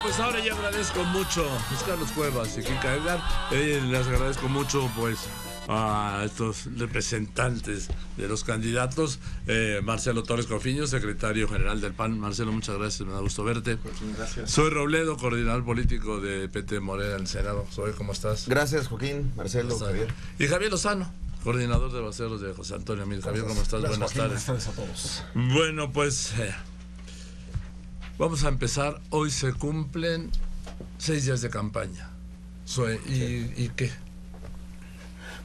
Pues ahora ya agradezco mucho, es Carlos Cuevas y Kika Edgar, les agradezco mucho pues a estos representantes de los candidatos, Marcelo Torres Cofiño, secretario general del PAN. Marcelo, muchas gracias, me da gusto verte. Gracias. Soy Robledo, coordinador político de PT Morena en el Senado. Soy, ¿cómo estás? Gracias, Joaquín, Marcelo, Javier. Y Javier Lozano, coordinador de baseros de José Antonio Meade. Javier, ¿cómo estás? Gracias, Buenas Joaquín, tardes. Buenas tardes a todos. Bueno, pues vamos a empezar. Hoy se cumplen 6 días de campaña. ¿Y qué?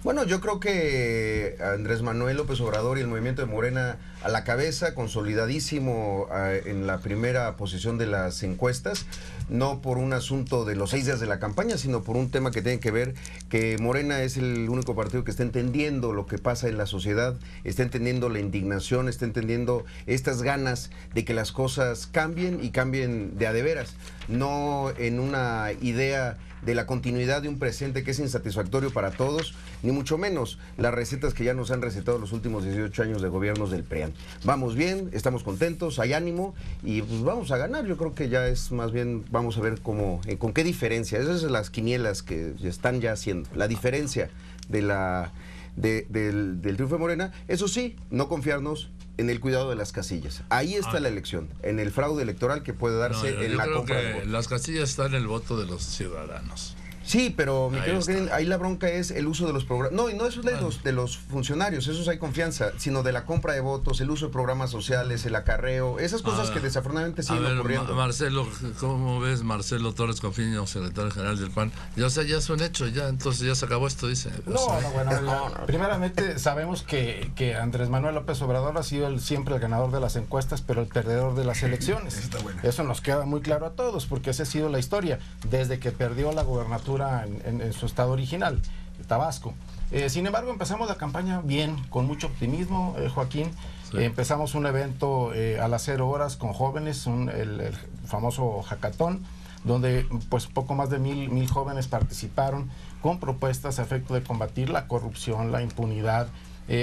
Bueno, yo creo que Andrés Manuel López Obrador y el movimiento de Morena a la cabeza, consolidadísimo en la primera posición de las encuestas, no por un asunto de los 6 días de la campaña, sino por un tema que tiene que ver que Morena es el único partido que está entendiendo lo que pasa en la sociedad, está entendiendo la indignación, está entendiendo estas ganas de que las cosas cambien y cambien de a de veras, no en una idea de la continuidad de un presente que es insatisfactorio para todos, ni mucho menos las recetas que ya nos han recetado los últimos 18 años de gobiernos del PRIAN. Vamos bien, estamos contentos, hay ánimo y pues vamos a ganar. Yo creo que ya es más bien, vamos a ver cómo, con qué diferencia. Esas son las quinielas que están ya haciendo. La diferencia de del triunfo de Morena, eso sí, no confiarnos en el cuidado de las casillas. Ahí está la elección, en el fraude electoral que puede darse en la compra de votos. Las casillas están en el voto de los ciudadanos. Sí, pero mi querido Joaquín, ahí la bronca es el uso de los programas. No, y no eso de los funcionarios, esos hay confianza, sino de la compra de votos, el uso de programas sociales, el acarreo, esas cosas que desafortunadamente siguen ocurriendo. Marcelo, ¿cómo ves? Marcelo Torres Cofiño, secretario general del PAN. Ya, o sea, ya es un hecho, ya, entonces ya se acabó esto, dice. Primeramente sabemos que Andrés Manuel López Obrador ha sido siempre el ganador de las encuestas, pero el perdedor de las elecciones. Eso nos queda muy claro a todos, porque esa ha sido la historia, desde que perdió la gubernatura en su estado original, Tabasco. Sin embargo, empezamos la campaña bien, con mucho optimismo, Joaquín. Sí. Empezamos un evento a las 0 horas con jóvenes, el famoso hackathon, donde pues poco más de mil jóvenes participaron con propuestas a efecto de combatir la corrupción, la impunidad,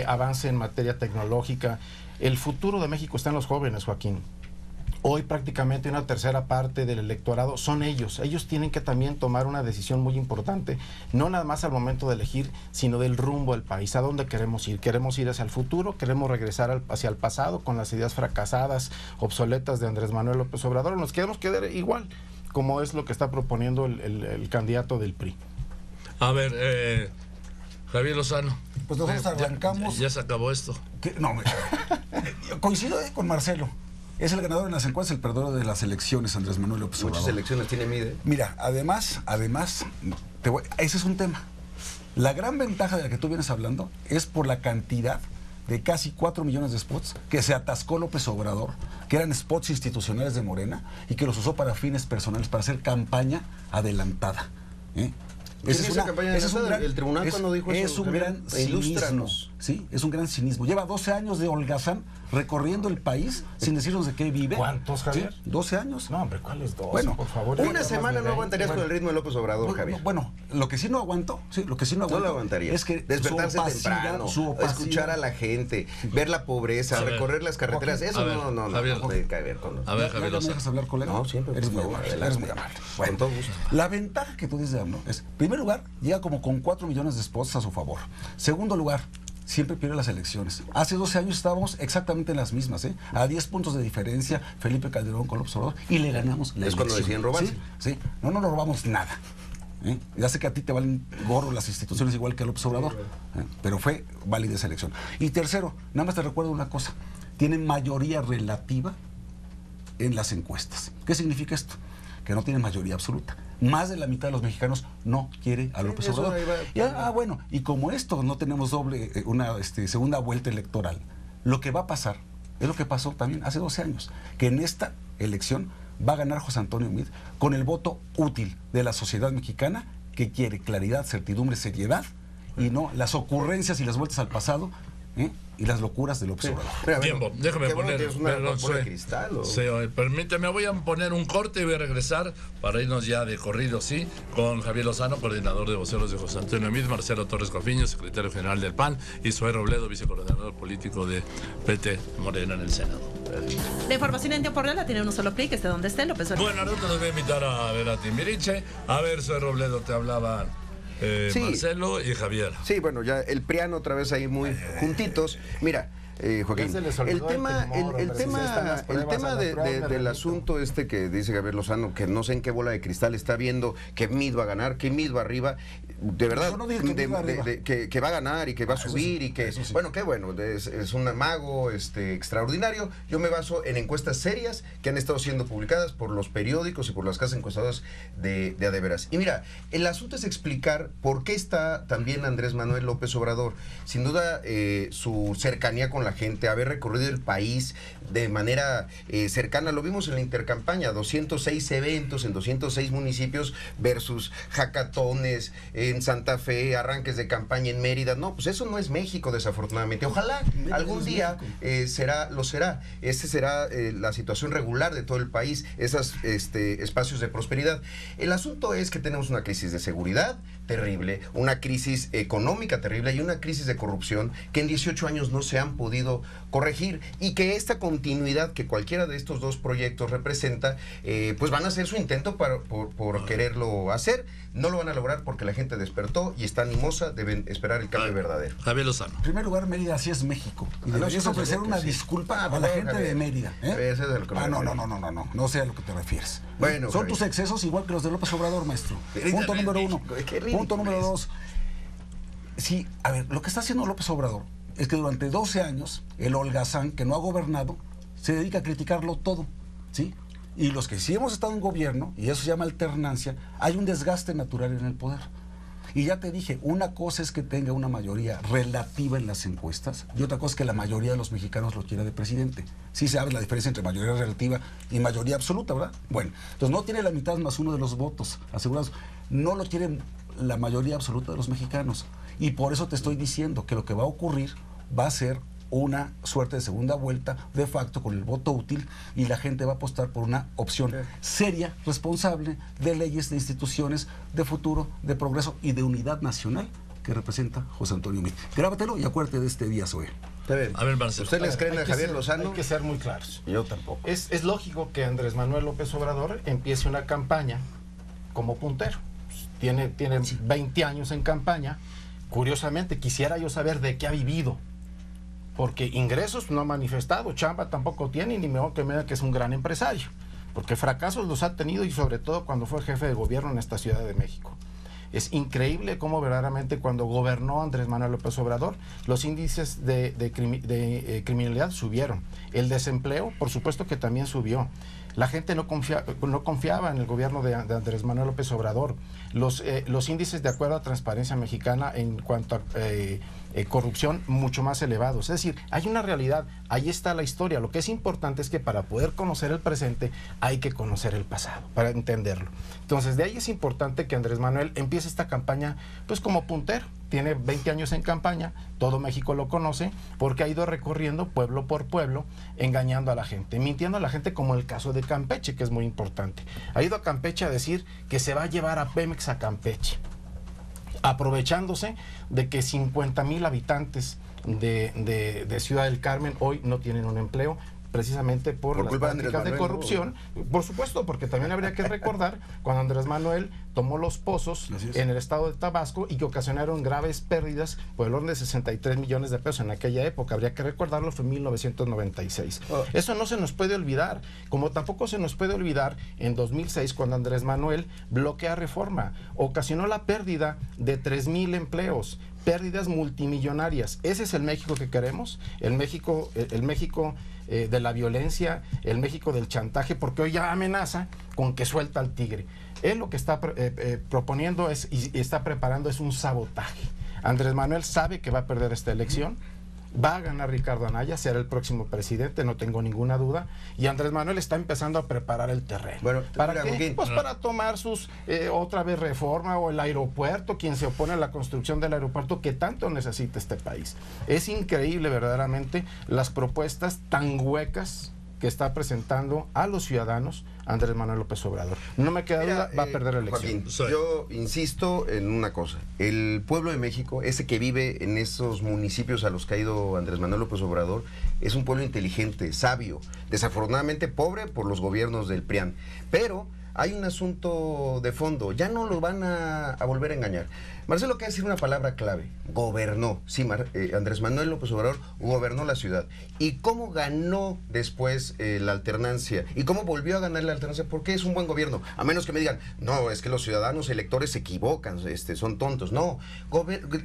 avance en materia tecnológica. El futuro de México está en los jóvenes, Joaquín. Hoy prácticamente una tercera parte del electorado son ellos. Ellos tienen que también tomar una decisión muy importante, no nada más al momento de elegir, sino del rumbo del país. ¿A dónde queremos ir? ¿Queremos ir hacia el futuro? ¿Queremos regresar hacia el pasado con las ideas fracasadas, obsoletas de Andrés Manuel López Obrador? ¿O nos queremos quedar igual, como es lo que está proponiendo el candidato del PRI? A ver, Javier Lozano. Pues nosotros arrancamos... Ya se acabó esto. No, coincido con Marcelo. Es el ganador en las encuestas, el perdedor de las elecciones, Andrés Manuel López Obrador. Muchas elecciones tiene Meade. Mira, además, ese es un tema. La gran ventaja de la que tú vienes hablando es por la cantidad de casi 4 millones de spots que se atascó López Obrador, que eran spots institucionales de Morena y que los usó para fines personales, para hacer campaña adelantada. Ese es un gran, el tribunal cuando dijo eso, es un gran cinismo. Sí, es un gran cinismo. Lleva 12 años de holgazán recorriendo el país sin decirnos de qué vive. ¿Cuántos, Javier? ¿Sí? 12 años. No, hombre, ¿cuáles 12? Bueno, por favor. Una semana no aguantarías con el ritmo de López Obrador, Javier. Bueno, lo que sí no aguanto, no lo aguantaría, es que despertarse temprano, escuchar a la gente, ver la pobreza, recorrer las carreteras. Eso no puede caer con los... A ver, Javier, ¿me dejas hablar, colega? No, siempre. Eres muy amable. Bueno, con todo gusto. La ventaja que tú dices, ¿no? Es, en primer lugar, llega como con 4 millones de spots a su favor. Segundo lugar, siempre pierde las elecciones. Hace 12 años estábamos exactamente en las mismas, a 10 puntos de diferencia, Felipe Calderón con López Obrador, y le ganamos la elección. Cuando decían robarse. Sí, no nos robamos nada. Ya sé que a ti te valen gorro las instituciones igual que a López Obrador, pero fue válida esa elección. Y tercero, nada más te recuerdo una cosa, tienen mayoría relativa en las encuestas. ¿Qué significa esto? Que no tienen mayoría absoluta. Más de la mitad de los mexicanos no quiere a López Obrador. Bueno, y como esto no tenemos una segunda vuelta electoral, lo que va a pasar es lo que pasó también hace 12 años, que en esta elección va a ganar José Antonio Meade con el voto útil de la sociedad mexicana que quiere claridad, certidumbre, seriedad y no las ocurrencias y las vueltas al pasado y las locuras de López Obrador. Tiempo, déjame poner cristal. Permíteme, voy a poner un corte y voy a regresar para irnos ya de corrido, sí, con Javier Lozano, coordinador de voceros de José Antonio Meade, Marcelo Torres Cofiño, secretario general del PAN, y Zoé Robledo, vicecoordinador político de PT Morena en el Senado. La información en tiempo real la tiene en un solo clic, esté donde esté, López Obrador. Bueno, ahorita los voy a invitar a ver a Timbiriche. A ver, soy Robledo, te hablaban Sí. Marcelo y Javier. Sí, bueno, ya el PRIAN otra vez ahí muy juntitos. Mira, Joaquín, el tema del asunto este que dice Gabriel Lozano, que no sé en qué bola de cristal está viendo que Mid va a ganar, que Mid va arriba, de verdad, que va a ganar y que va a subir y que, bueno, qué bueno, es un mago extraordinario. Yo me baso en encuestas serias que han estado siendo publicadas por los periódicos y por las casas encuestadoras de veras. Y mira, el asunto es explicar por qué está también Andrés Manuel López Obrador. Sin duda, su cercanía con la gente, haber recorrido el país de manera cercana, lo vimos en la intercampaña, 206 eventos en 206 municipios versus hackatones en Santa Fe, arranques de campaña en Mérida. No, pues eso no es México, desafortunadamente. Ojalá algún día lo será. Esta será la situación regular de todo el país, esos espacios de prosperidad. El asunto es que tenemos una crisis de seguridad terrible, una crisis económica terrible y una crisis de corrupción que en 18 años no se han podido corregir, y que esta continuidad que cualquiera de estos dos proyectos representa, pues van a hacer su intento por quererlo hacer. No lo van a lograr porque la gente despertó y está animosa, deben esperar el cambio verdadero. Javier Lozano. En primer lugar, Mérida sí es México. Y deberías ofrecer una disculpa a la gente de Mérida. No sé a lo que te refieres. Bueno, son tus excesos igual que los de López Obrador, maestro. Punto número uno. Punto número dos. Sí, a ver, lo que está haciendo López Obrador es que durante 12 años el holgazán que no ha gobernado se dedica a criticarlo todo, ¿sí? Y los que sí hemos estado en gobierno, y eso se llama alternancia, hay un desgaste natural en el poder. Y ya te dije, una cosa es que tenga una mayoría relativa en las encuestas y otra cosa es que la mayoría de los mexicanos lo quiera de presidente. Sí sabe la diferencia entre mayoría relativa y mayoría absoluta, ¿verdad? Bueno, entonces no tiene la mitad más uno de los votos asegurados. No lo quieren la mayoría absoluta de los mexicanos. Y por eso te estoy diciendo que lo que va a ocurrir va a ser una suerte de segunda vuelta de facto con el voto útil, y la gente va a apostar por una opción seria, responsable, de leyes, de instituciones, de futuro, de progreso y de unidad nacional que representa José Antonio Meade. Grábatelo y acuérdate de este día, Zoe. A ver, Marcelo. ¿Ustedes creen a Javier Lozano? Hay que ser muy claros. Yo tampoco. Es lógico que Andrés Manuel López Obrador empiece una campaña como puntero. Tiene 20 años en campaña. Curiosamente, quisiera yo saber de qué ha vivido, porque ingresos no ha manifestado, chamba tampoco tiene, ni mejor que me diga que es un gran empresario, porque fracasos los ha tenido, y sobre todo cuando fue jefe de gobierno en esta Ciudad de México. Es increíble cómo verdaderamente cuando gobernó Andrés Manuel López Obrador, los índices de criminalidad subieron. El desempleo, por supuesto que también subió. La gente no confiaba en el gobierno de Andrés Manuel López Obrador. Los índices, de acuerdo a Transparencia Mexicana, en cuanto a corrupción, mucho más elevados. Es decir, hay una realidad, ahí está la historia. Lo que es importante es que para poder conocer el presente hay que conocer el pasado, para entenderlo. Entonces, de ahí es importante que Andrés Manuel empiece esta campaña pues como puntero. Tiene 20 años en campaña, todo México lo conoce, porque ha ido recorriendo pueblo por pueblo, engañando a la gente, mintiendo a la gente, como el caso de Campeche, que es muy importante. Ha ido a Campeche a decir que se va a llevar a Pemex a Campeche, aprovechándose de que 50,000 habitantes de Ciudad del Carmen hoy no tienen un empleo, precisamente por las prácticas de corrupción. Por supuesto, porque también habría que recordar cuando Andrés Manuel tomó los pozos en el estado de Tabasco y que ocasionaron graves pérdidas por el orden de 63 millones de pesos en aquella época. Habría que recordarlo, fue en 1996. Eso no se nos puede olvidar, como tampoco se nos puede olvidar en 2006 cuando Andrés Manuel bloquea Reforma, ocasionó la pérdida de 3,000 empleos, pérdidas multimillonarias. ¿Ese es el México que queremos? El México de la violencia, el México del chantaje, porque hoy ya amenaza con que suelta al tigre. Él lo que está proponiendo y está preparando es un sabotaje. Andrés Manuel sabe que va a perder esta elección, va a ganar Ricardo Anaya, será el próximo presidente, no tengo ninguna duda, y Andrés Manuel está empezando a preparar el terreno. Bueno, ¿para qué? Pues para tomar sus otra vez Reforma o el aeropuerto, quien se opone a la construcción del aeropuerto que tanto necesita este país. Es increíble verdaderamente las propuestas tan huecas que está presentando a los ciudadanos Andrés Manuel López Obrador. No me queda duda, va a perder la elección. Joaquín, yo insisto en una cosa. El pueblo de México, ese que vive en esos municipios a los que ha ido Andrés Manuel López Obrador, es un pueblo inteligente, sabio, desafortunadamente pobre por los gobiernos del PRIAN. Pero hay un asunto de fondo, ya no lo van a volver a engañar. Marcelo quiere decir una palabra clave, gobernó. Sí, Andrés Manuel López Obrador gobernó la ciudad. ¿Y cómo ganó después la alternancia? ¿Y cómo volvió a ganar la alternancia? Porque es un buen gobierno. A menos que me digan, no, es que los ciudadanos electores se equivocan, son tontos. No,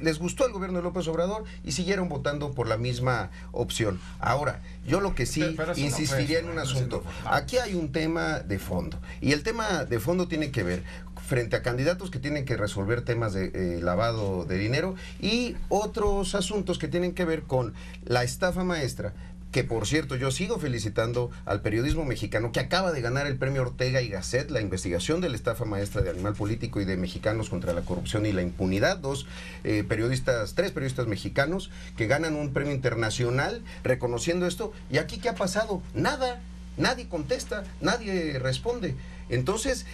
les gustó el gobierno de López Obrador y siguieron votando por la misma opción. Ahora, yo lo que sí insistiría en un asunto. Aquí hay un tema de fondo. Y el tema de fondo tiene que ver frente a candidatos que tienen que resolver temas de lavado de dinero y otros asuntos que tienen que ver con la estafa maestra, que por cierto yo sigo felicitando al periodismo mexicano que acaba de ganar el premio Ortega y Gasset, la investigación de la estafa maestra de Animal Político y de Mexicanos contra la corrupción y la impunidad, tres periodistas mexicanos que ganan un premio internacional reconociendo esto. ¿Y aquí qué ha pasado? Nada. Nadie contesta, nadie responde. Entonces,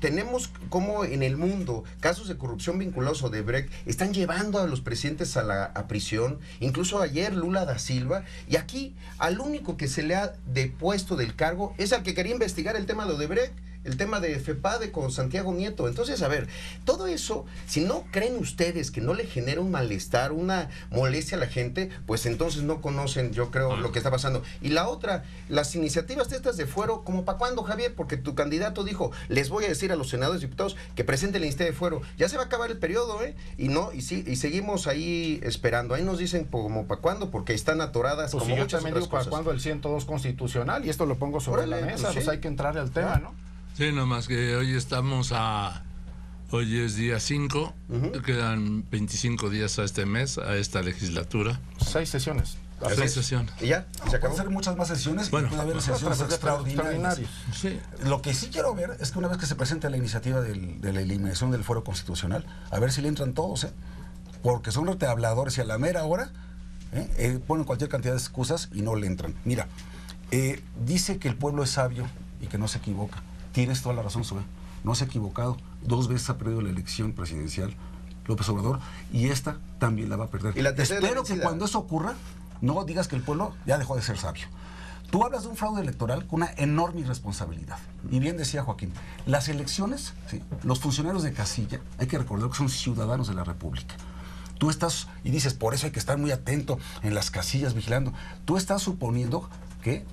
tenemos como en el mundo casos de corrupción vinculados a Odebrecht están llevando a los presidentes a prisión, incluso ayer Lula da Silva, y aquí al único que se le ha depuesto del cargo es al que quería investigar el tema de Odebrecht, el tema de FEPADE con Santiago Nieto. Entonces, a ver, todo eso, si no creen ustedes que no le genera un malestar, una molestia a la gente, pues entonces no conocen, yo creo, lo que está pasando. Y la otra, las iniciativas de estas de fuero, ¿como para cuándo, Javier? Porque tu candidato dijo, les voy a decir a los senadores y diputados que presenten la iniciativa de fuero. Ya se va a acabar el periodo, y seguimos ahí esperando. Ahí nos dicen como para cuándo, porque están atoradas pues como si muchas yo también otras digo cosas. ¿Para cuándo el 102 constitucional? Y esto lo pongo sobre la mesa, pues hay que entrarle al tema, ¿no? Sí, nomás que hoy hoy es día 5, quedan 25 días a este mes, a esta legislatura. 6 sesiones. 6 sesiones. ¿Y ya? ¿Se acabó? Pueden ser muchas más sesiones, bueno, y puede haber sesiones extraordinarias. Sí. Lo que sí quiero ver es que una vez que se presente la iniciativa de la eliminación del fuero constitucional, a ver si le entran todos, porque son habladores y a la mera hora ponen cualquier cantidad de excusas y no le entran. Mira, dice que el pueblo es sabio y que no se equivoca. Tienes toda la razón, Zoe. No se ha equivocado. 2 veces ha perdido la elección presidencial López Obrador y esta también la va a perder. ¿Y la Espero que cuando eso ocurra no digas que el pueblo ya dejó de ser sabio. Tú hablas de un fraude electoral con una enorme irresponsabilidad. Y bien decía Joaquín, las elecciones, ¿sí? Los funcionarios de casilla, hay que recordar que son ciudadanos de la República. Tú estás, y dices, por eso hay que estar muy atento en las casillas vigilando. Tú estás suponiendo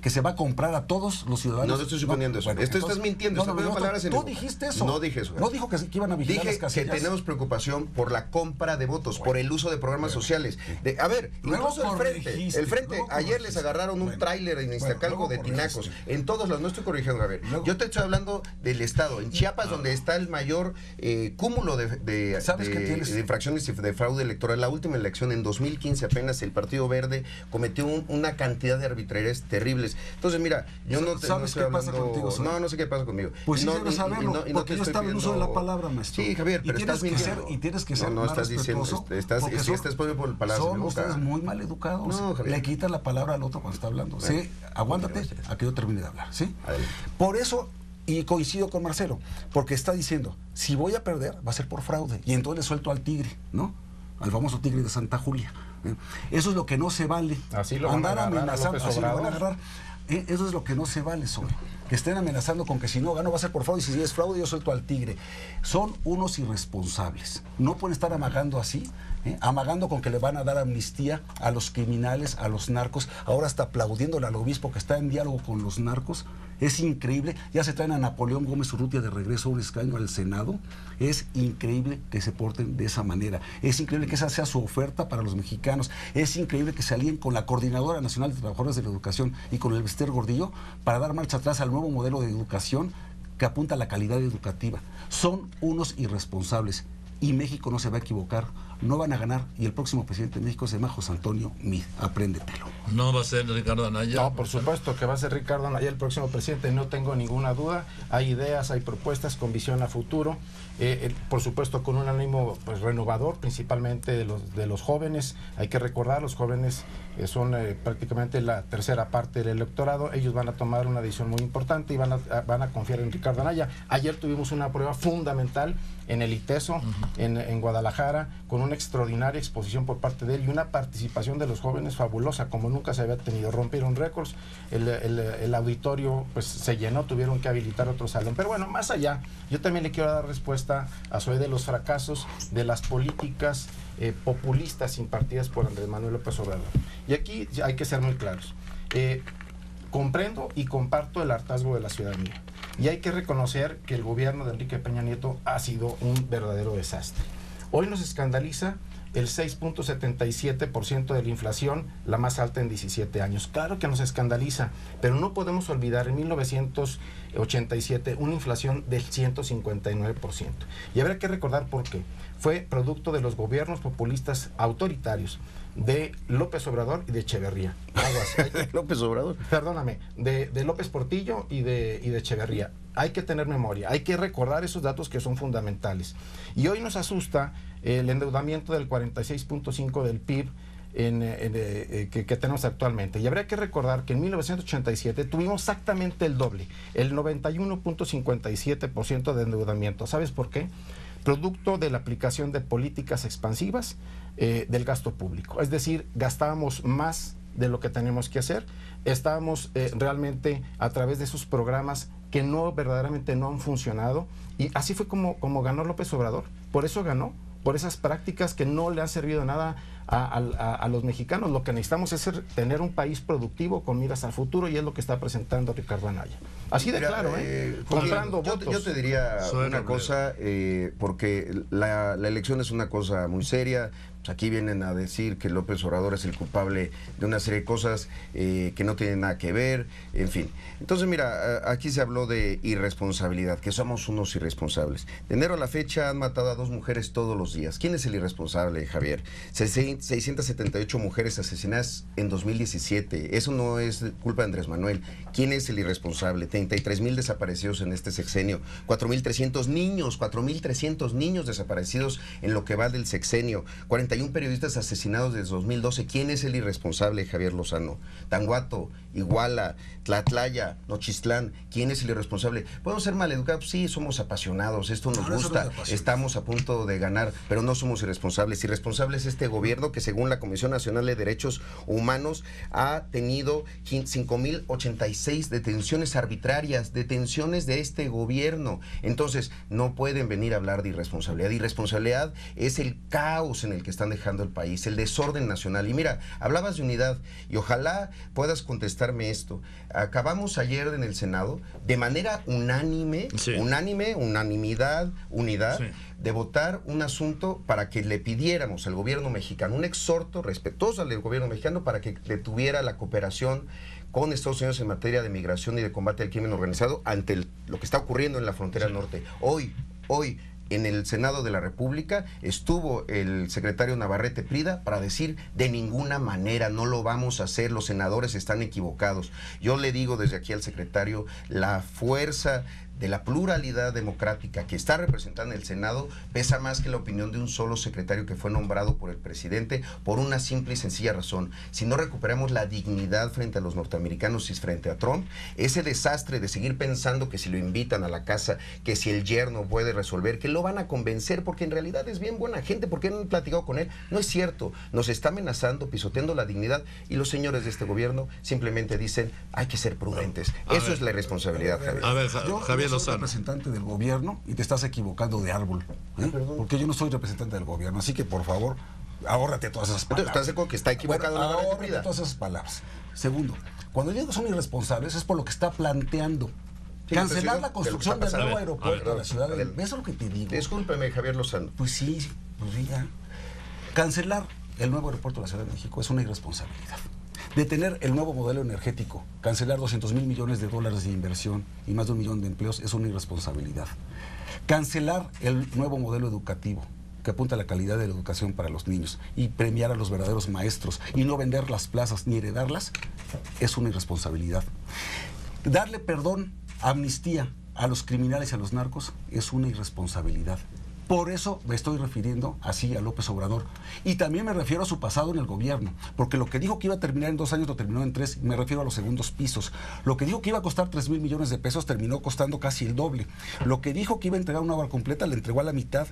que se va a comprar a todos los ciudadanos. No estoy suponiendo eso. Bueno, estás mintiendo. Tú dijiste eso. No dije eso. No dijo que iban a vigilar las casillas. Dije que tenemos preocupación por la compra de votos, por el uso de programas sociales. A ver, incluso el Frente, ayer les agarraron un tráiler en Iztacalco de tinacos. En todos los, no estoy corrigiendo, a ver. Yo te estoy hablando del Estado. En Chiapas, donde está el mayor cúmulo de infracciones y de fraude electoral. La última elección, en 2015, apenas el Partido Verde cometió una cantidad de arbitrariedades terribles. Entonces, mira, yo no ¿Sabes qué pasa contigo? No sé qué pasa conmigo. Pues sí debes saberlo, porque yo estaba en uso de la palabra, maestro. Sí, Javier, pero estás mintiendo. Y tienes que ser No, estás diciendo, estás poniendo por el palacio. Son ustedes muy mal educados. No, le quitan la palabra al otro cuando está hablando. Sí, aguántate a que yo termine de hablar, ¿sí? Por eso, y coincido con Marcelo, porque está diciendo, si voy a perder, va a ser por fraude. Y entonces le suelto al tigre, ¿no? Al famoso tigre de Santa Julia. Eso es lo que no se vale. Así lo van a agarrar a López Obrador. Eso es lo que no se vale, sobre. Que estén amenazando con que si no gano va a ser por fraude, y si es fraude yo suelto al tigre. Son unos irresponsables. No pueden estar amagando así, amagando con que le van a dar amnistía a los criminales, a los narcos, ahora está aplaudiéndole al obispo que está en diálogo con los narcos. Es increíble. Ya se traen a Napoleón Gómez Urrutia de regreso a un escaño al Senado. Es increíble que se porten de esa manera. Es increíble que esa sea su oferta para los mexicanos. Es increíble que se alíen con la Coordinadora Nacional de Trabajadores de la Educación y con el Bester Gordillo para dar marcha atrás al nuevo modelo de educación que apunta a la calidad educativa. Son unos irresponsables. y México no se va a equivocar, no van a ganar, y el próximo presidente de México se llama José Antonio Meade, apréndetelo. No va a ser Ricardo Anaya. No, por supuesto que va a ser Ricardo Anaya el próximo presidente, no tengo ninguna duda. Hay ideas, hay propuestas con visión a futuro, por supuesto con un ánimo pues renovador, principalmente de los jóvenes. Hay que recordar, los jóvenes son prácticamente la tercera parte del electorado. Ellos van a tomar una decisión muy importante y van a confiar en Ricardo Anaya. Ayer tuvimos una prueba fundamental en el ITESO, en Guadalajara, con una extraordinaria exposición por parte de él y una participación de los jóvenes fabulosa, como nunca se había tenido. Rompieron récords, el auditorio pues se llenó, tuvieron que habilitar otro salón. Pero bueno, más allá, yo también le quiero dar respuesta a Zoe de los fracasos de las políticas populistas impartidas por Andrés Manuel López Obrador. Y aquí hay que ser muy claros. Comprendo y comparto el hartazgo de la ciudadanía. Y hay que reconocer que el gobierno de Enrique Peña Nieto ha sido un verdadero desastre. Hoy nos escandaliza el 6.77% de la inflación, la más alta en 17 años. Claro que nos escandaliza, pero no podemos olvidar en 1987 una inflación del 159%. Y habrá que recordar por qué. Fue producto de los gobiernos populistas autoritarios de López Obrador y de Echeverría. López Obrador. Perdóname, de López Portillo y de Echeverría. Hay que tener memoria, hay que recordar esos datos que son fundamentales. Y hoy nos asusta el endeudamiento del 46.5% del PIB que tenemos actualmente. Y habría que recordar que en 1987 tuvimos exactamente el doble, el 91.57% de endeudamiento. ¿Sabes por qué? Producto de la aplicación de políticas expansivas del gasto público. Es decir, gastábamos más de lo que tenemos que hacer. Estábamos realmente a través de esos programas que verdaderamente no han funcionado. Y así fue como ganó López Obrador. Por eso ganó, por esas prácticas que no le han servido nada a los mexicanos. Lo que necesitamos es tener un país productivo con miras al futuro, y es lo que está presentando Ricardo Anaya. Así de claro, comprando votos. Yo te diría una cosa, porque la elección es una cosa muy seria. Aquí vienen a decir que López Obrador es el culpable de una serie de cosas que no tienen nada que ver, en fin. Entonces, mira, aquí se habló de irresponsabilidad, que somos unos irresponsables. De enero a la fecha han matado a 2 mujeres todos los días. ¿Quién es el irresponsable, Javier? 678 mujeres asesinadas en 2017. Eso no es culpa de Andrés Manuel. ¿Quién es el irresponsable? 33,000 desaparecidos en este sexenio. 4,300 niños desaparecidos en lo que va del sexenio. 41 periodistas asesinados desde 2012. ¿Quién es el irresponsable, Javier Lozano? Tanguato, Iguala, Tlatlaya, Nochistlán. ¿Quién es el irresponsable? ¿Podemos ser maleducados? Sí, somos apasionados, esto nos gusta, estamos a punto de ganar, pero no somos irresponsables. Irresponsable es este gobierno que, según la Comisión Nacional de Derechos Humanos, ha tenido 5,086 detenciones arbitrarias, detenciones de este gobierno. Entonces, no pueden venir a hablar de irresponsabilidad. Irresponsabilidad es el caos en el que están dejando el país, el desorden nacional. Y mira, hablabas de unidad, y ojalá puedas contestarme esto. Acabamos ayer en el Senado, de manera unánime, unanimidad, unidad, de votar un asunto para que le pidiéramos al gobierno mexicano, un exhorto respetuoso al gobierno mexicano para que detuviera la cooperación con Estados Unidos en materia de migración y de combate al crimen organizado ante lo que está ocurriendo en la frontera norte. Hoy, en el Senado de la República estuvo el secretario Navarrete Prida para decir: de ninguna manera, no lo vamos a hacer, los senadores están equivocados. Yo le digo desde aquí al secretario, la fuerza de la pluralidad democrática que está representada en el Senado pesa más que la opinión de un solo secretario que fue nombrado por el presidente, por una simple y sencilla razón. Si no recuperamos la dignidad frente a los norteamericanos y frente a Trump, ese desastre de seguir pensando que si lo invitan a la casa, que si el yerno puede resolver, que lo van a convencer, porque en realidad es bien buena gente, porque han platicado con él, no es cierto. Nos está amenazando, pisoteando la dignidad, y los señores de este gobierno simplemente dicen: hay que ser prudentes. Eso es la irresponsabilidad, Javier. A ver, Javier, soy representante del gobierno y te estás equivocando de árbol, porque yo no soy representante del gobierno, así que por favor, ahórrate todas esas palabras. ¿Estás de acuerdo que está equivocado? Ahórrate todas esas palabras. Segundo, cuando digo que son irresponsables es por lo que está planteando. Cancelar la construcción del nuevo aeropuerto de la ciudad de... ¿Eso es lo que te digo? Discúlpeme, Javier Lozano. Pues sí, ya. Cancelar el nuevo aeropuerto de la Ciudad de México es una irresponsabilidad. Detener el nuevo modelo energético, cancelar 200,000 millones de dólares de inversión y más de 1 millón de empleos es una irresponsabilidad. Cancelar el nuevo modelo educativo, que apunta a la calidad de la educación para los niños y premiar a los verdaderos maestros y no vender las plazas ni heredarlas, es una irresponsabilidad. Darle perdón, amnistía a los criminales y a los narcos es una irresponsabilidad. Por eso me estoy refiriendo así a López Obrador. Y también me refiero a su pasado en el gobierno, porque lo que dijo que iba a terminar en 2 años lo terminó en 3, me refiero a los segundos pisos. Lo que dijo que iba a costar 3,000 millones de pesos terminó costando casi el doble. Lo que dijo que iba a entregar una obra completa le entregó a la mitad.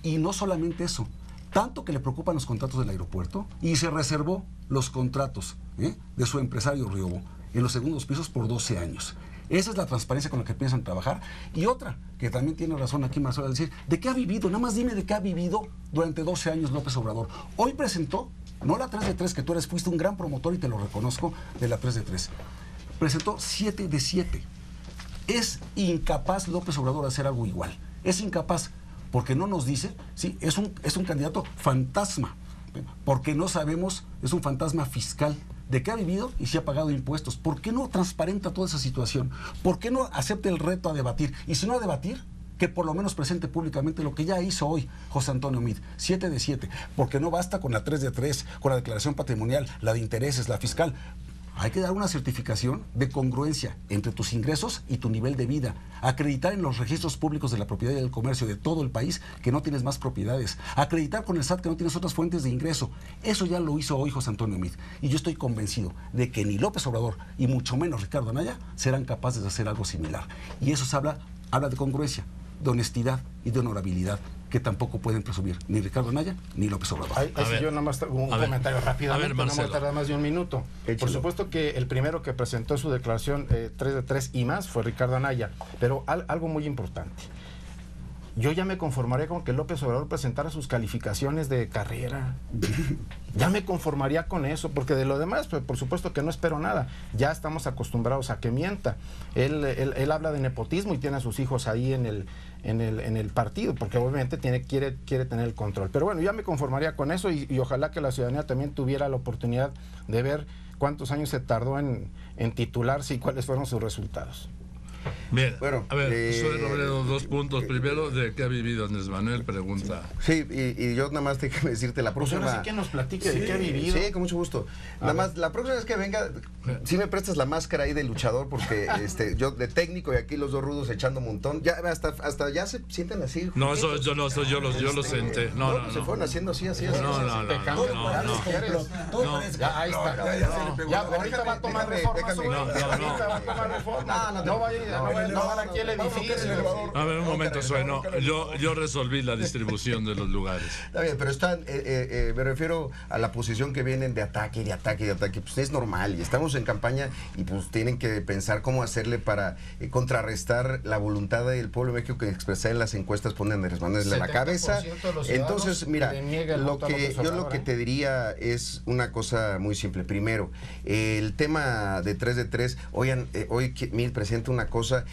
Y no solamente eso, tanto que le preocupan los contratos del aeropuerto y se reservó los contratos de su empresario Riobo en los segundos pisos por 12 años. Esa es la transparencia con la que piensan trabajar. Y otra, que también tiene razón aquí Marcelo, al decir, ¿de qué ha vivido? Nada más dime de qué ha vivido durante 12 años López Obrador. Hoy presentó, no la 3 de 3, que tú fuiste un gran promotor y te lo reconozco, de la 3 de 3. Presentó 7 de 7. Es incapaz López Obrador de hacer algo igual. Es incapaz, porque no nos dice, sí, es un candidato fantasma, porque no sabemos, es un fantasma fiscal. ¿De qué ha vivido y si ha pagado impuestos? ¿Por qué no transparenta toda esa situación? ¿Por qué no acepta el reto a debatir? Y si no a debatir, que por lo menos presente públicamente lo que ya hizo hoy José Antonio Meade, 7 de 7, porque no basta con la 3 de 3, con la declaración patrimonial, la de intereses, la fiscal. Hay que dar una certificación de congruencia entre tus ingresos y tu nivel de vida. Acreditar en los registros públicos de la propiedad y del comercio de todo el país que no tienes más propiedades. Acreditar con el SAT que no tienes otras fuentes de ingreso. Eso ya lo hizo hoy José Antonio Meade. Y yo estoy convencido de que ni López Obrador y mucho menos Ricardo Anaya serán capaces de hacer algo similar. Y eso habla de congruencia, de honestidad y de honorabilidad, que tampoco pueden presumir ni Ricardo Anaya ni López Obrador. Yo nada más un comentario rápidamente, no me voy a tardar más de un minuto. Échalo. Por supuesto que el primero que presentó su declaración 3 de 3 y más fue Ricardo Anaya, pero algo muy importante. Yo ya me conformaría con que López Obrador presentara sus calificaciones de carrera. Ya me conformaría con eso, porque de lo demás, pues, por supuesto que no espero nada. Ya estamos acostumbrados a que mienta. Él habla de nepotismo y tiene a sus hijos ahí en el partido, porque obviamente quiere tener el control. Pero bueno, ya me conformaría con eso y ojalá que la ciudadanía también tuviera la oportunidad de ver cuántos años se tardó en titularse y cuáles fueron sus resultados. Bien, bueno, a ver, soy Robledo, 2 puntos. Primero, ¿de qué ha vivido Andrés Manuel? Pregunta. Sí, y yo nada más tengo que decirte la próxima. Pues ahora sí que nos platique de qué ha vivido. Sí, con mucho gusto. Nada más, la próxima vez que venga, sí me prestas la máscara ahí de luchador, porque yo de técnico y aquí los dos rudos echando un montón. Ya hasta ya se sienten así. No, eso yo no, yo lo senté. No. Se fueron haciendo así. No. Ya, ahí está. Ya, ahorita va a tomar reforma. No van aquí el edificio. A ver, un momento, yo resolví la distribución de los lugares. Está bien, pero me refiero a la posición que vienen de ataque. Pues es normal, y estamos en campaña y pues tienen que pensar cómo hacerle para contrarrestar la voluntad del pueblo de México que expresar en las encuestas ponen a Andrés Manuel a la cabeza. Entonces, mira, lo que te diría es una cosa muy simple. Primero, el tema de 3 de 3, hoy Meade presenta una cosa,